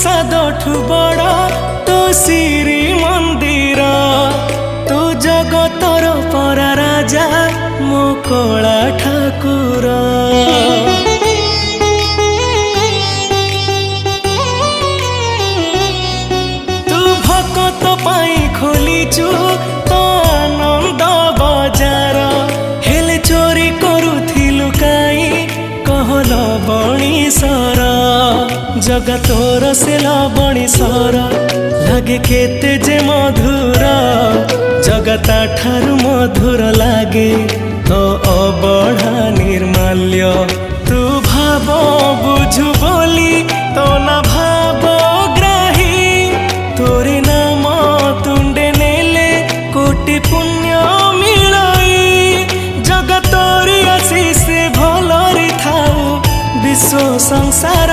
प्रसादठु बड़ तो श्री मंदिर तू जगतर परा राजा मो कला ठाकुर। तू भकत पाई खोलीचु तो आनंद बजार हेले चोरी करुथिलु काई कहल बणीसर जगा तोर से बणीसर लागे केते जे मधुर जगता ठारु मधुर लागे तो अबढ़ा निर्माल्य तू भाव बुझु बोली तो ना भाव ग्राही तोरी नाम तुंडे नेले कोटि पुण्य मिलाई जगतोरी आशीष भलरी थाऊ विश्व संसार